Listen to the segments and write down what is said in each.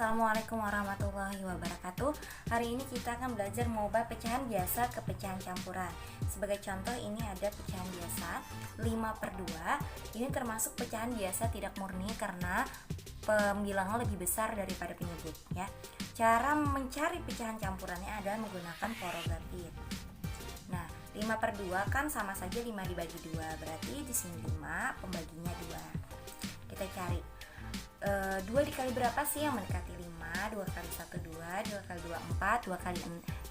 Assalamualaikum warahmatullahi wabarakatuh. Hari ini kita akan belajar mengubah pecahan biasa ke pecahan campuran. Sebagai contoh, ini ada pecahan biasa 5/2. Ini termasuk pecahan biasa tidak murni karena pembilangan lebih besar daripada penyebut ya. Cara mencari pecahan campurannya adalah menggunakan porogatif. Nah, 5/2 kan sama saja 5 dibagi 2, berarti di sini 5, pembaginya 2. Kita cari 2 dikali berapa sih yang mendekati 5? 2 kali 1 2, 2 kali 2 4, 2 kali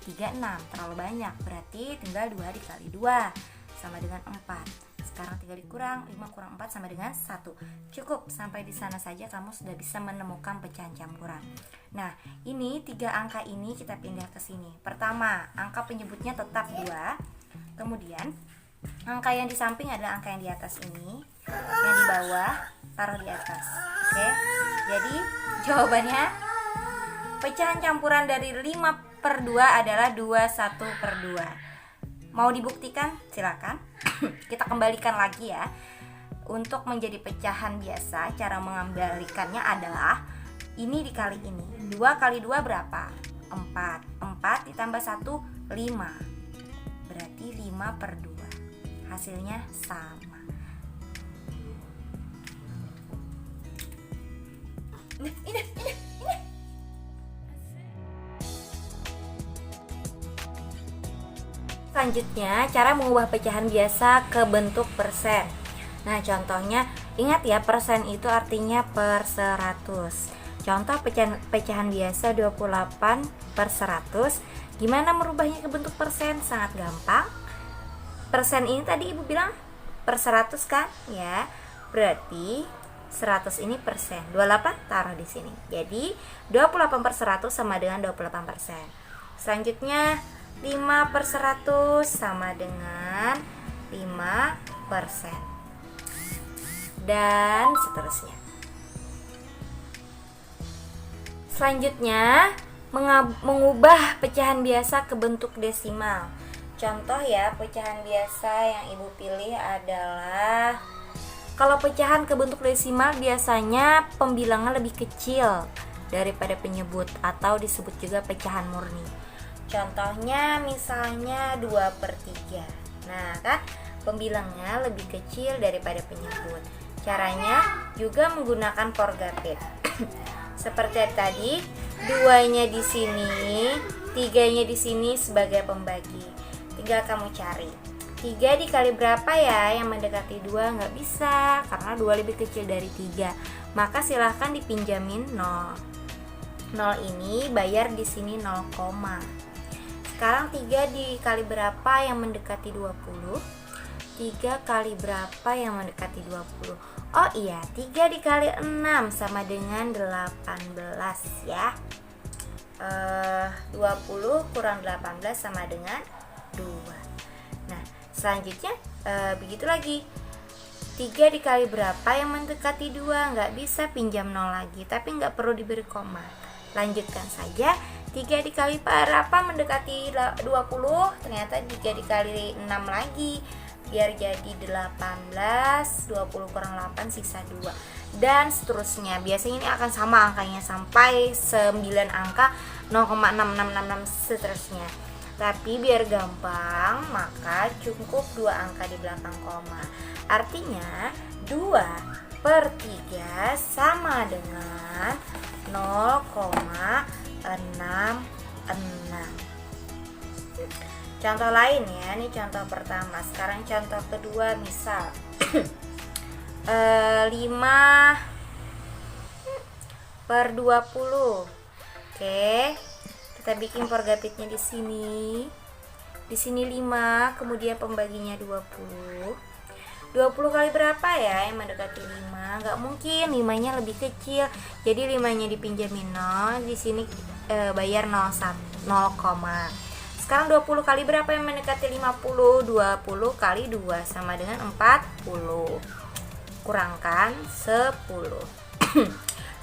3 6. Terlalu banyak, berarti tinggal 2 dikali 2 sama dengan 4. Sekarang 3 dikurang, 5 kurang 4 sama dengan 1. Cukup, sampai di sana saja kamu sudah bisa menemukan pecahan campuran. Nah, ini 3 angka ini kita pindah ke sini. Pertama, angka penyebutnya tetap 2. Kemudian angka yang di samping adalah angka yang di atas ini, yang di bawah taruh di atas. Oke, jadi jawabannya pecahan campuran dari 5/2 adalah 21/2. Mau dibuktikan? Silakan. Kita kembalikan lagi ya. Untuk menjadi pecahan biasa, cara mengembalikannya adalah ini dikali ini. 2 kali 2 berapa? 4. 4 ditambah 1 5. Berarti 5/2. Hasilnya sama. Ini. Selanjutnya, cara mengubah pecahan biasa ke bentuk persen. Nah, contohnya, ingat ya, persen itu artinya per 100. Contoh pecahan biasa 28/100. Gimana merubahnya ke bentuk persen? Sangat gampang. Persen ini tadi ibu bilang per 100 kan? Ya, berarti 100 ini persen. 28 taruh di sini. Jadi 28/100 sama dengan 28%. Selanjutnya 5/100 sama dengan 5%. Dan seterusnya. Selanjutnya mengubah pecahan biasa ke bentuk desimal. Contoh ya, pecahan biasa yang ibu pilih adalah, kalau pecahan ke bentuk desimal biasanya pembilangan lebih kecil daripada penyebut atau disebut juga pecahan murni. Contohnya misalnya 2/3. Nah kan, pembilangnya lebih kecil daripada penyebut. Caranya juga menggunakan porogatif. Seperti tadi, 2-nya di sini, 3-nya di sini sebagai pembagi. Tinggal kamu cari 3 dikali berapa ya yang mendekati 2? Nggak bisa, karena 2 lebih kecil dari 3. Maka silahkan dipinjamin 0. 0 ini bayar di sini 0, sekarang 3 dikali berapa yang mendekati 20? 3 kali berapa yang mendekati 20? Oh iya, 3 dikali 6 sama dengan 18 ya. 20 kurang 18 sama dengan 2. Nah, selanjutnya begitu lagi. 3 dikali berapa yang mendekati 2? Nggak bisa, pinjam 0 lagi, tapi nggak perlu diberi koma. Lanjutkan saja. 3 dikali berapa mendekati 20? Ternyata 3 dikali 6 lagi, biar jadi 18. 20 kurang 8 sisa 2. Dan seterusnya. Biasanya ini akan sama angkanya sampai 9 angka, 0,6666 seterusnya. Tapi biar gampang, maka cukup 2 angka di belakang koma. Artinya 2/3 sama dengan 0,66. Contoh lain ya, ini contoh pertama. Sekarang contoh kedua, misal 5/20. Oke. Kita bikin porogatifnya di sini. Di sini 5, kemudian pembaginya 20. 20 kali berapa ya yang mendekati 5? Nggak mungkin, 5-nya lebih kecil. Jadi 5-nya dipinjamin 0, di sini bayar 0, Sekarang 20 kali berapa yang mendekati 50? 20 kali 2 sama dengan 40. Kurangkan 10.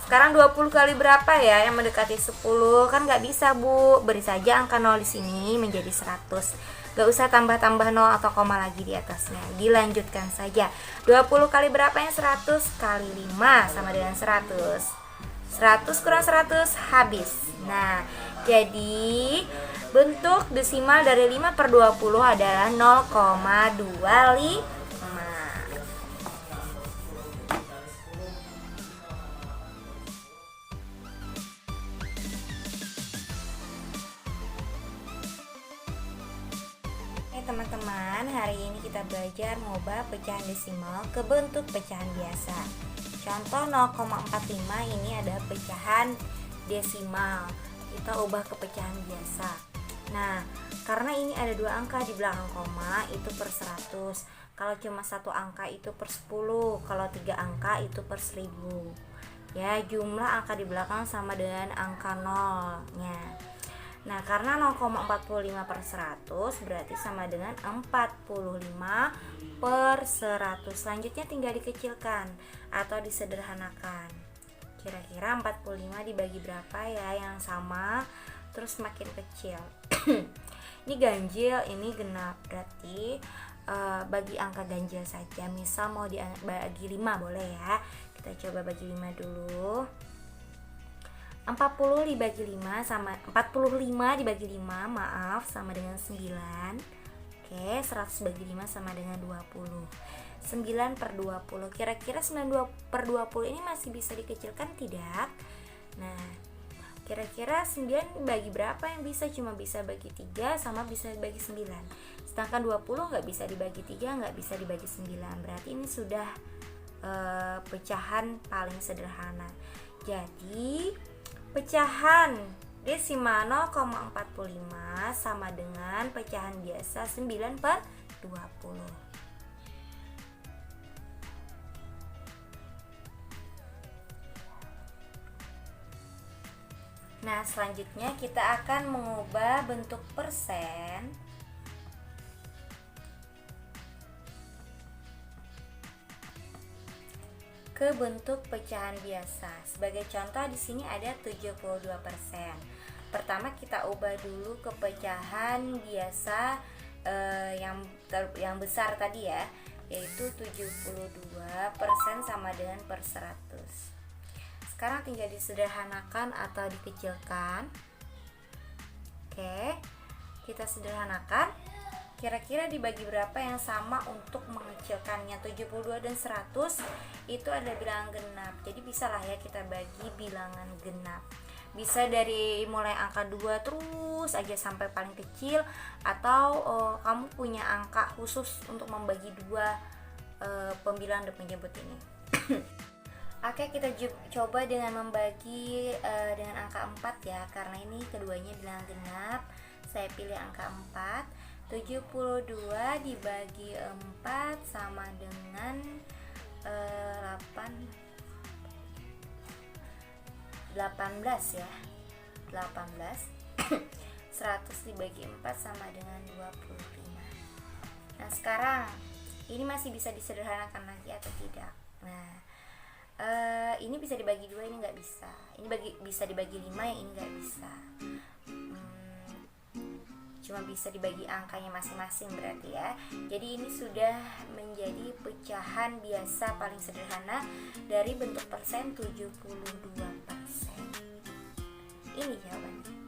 Sekarang 20 kali berapa ya yang mendekati 10? Kan nggak bisa, Bu. Beri saja angka 0 di sini menjadi 100. Gak usah tambah-tambah 0 atau koma lagi di atasnya. Dilanjutkan saja. 20 kali berapa yang 100? Kali 5 sama dengan 100. 100 kurang 100 habis. Nah, jadi bentuk desimal dari 5/20 adalah 0,25. Teman-teman, hari ini kita belajar mengubah pecahan desimal ke bentuk pecahan biasa. Contoh 0,45 ini ada pecahan desimal. Kita ubah ke pecahan biasa. Nah, karena ini ada dua angka di belakang koma, itu per 100. Kalau cuma satu angka itu per 10. Kalau 3 angka itu per 1000. Ya, jumlah angka di belakang sama dengan angka nolnya. Nah, karena 0,45 per 100 berarti sama dengan 45 per 100. Selanjutnya tinggal dikecilkan atau disederhanakan. Kira-kira 45 dibagi berapa ya yang sama, terus makin kecil. Ini ganjil, ini genap. Berarti bagi angka ganjil saja. Misal mau dibagi 5 boleh ya. Kita coba bagi 5 dulu. 40 dibagi 5 sama 45 dibagi 5, maaf, sama dengan 9. Oke, 100 bagi 5 sama dengan 20. 9/20. Kira-kira 9/20 ini masih bisa dikecilkan tidak? Nah, kira-kira 9 bagi berapa yang bisa? Cuma bisa bagi 3 sama bisa bagi 9. Sedangkan 20 nggak bisa dibagi 3, nggak bisa dibagi 9. Berarti ini sudah pecahan paling sederhana. Jadi pecahan desimal 0,45 sama dengan pecahan biasa 9/20. Nah, selanjutnya kita akan mengubah bentuk persen ke bentuk pecahan biasa. Sebagai contoh di sini ada 72%. Pertama kita ubah dulu ke pecahan biasa yang besar tadi ya, yaitu 72% sama dengan per 100. Sekarang tinggal disederhanakan atau dikecilkan. Oke, kita sederhanakan. Kira-kira dibagi berapa yang sama untuk mengecilkannya? 72 dan 100 itu ada bilangan genap. Jadi bisa lah ya kita bagi bilangan genap. Bisa dari mulai angka 2 terus aja sampai paling kecil, atau kamu punya angka khusus untuk membagi dua pembilang dan penjemput ini. Oke, kita coba dengan membagi dengan angka 4 ya, karena ini keduanya bilangan genap. Saya pilih angka 4. 72 dibagi 4 sama dengan 18 ya. 18. 100 dibagi 4 sama dengan 25. Nah, sekarang ini masih bisa disederhanakan lagi atau tidak? Nah, ini bisa dibagi 2, ini nggak bisa. Ini bisa dibagi 5, yang ini nggak bisa. Cuma bisa dibagi angkanya masing-masing berarti ya. Jadi ini sudah menjadi pecahan biasa paling sederhana dari bentuk persen 72%. Ini jawabannya.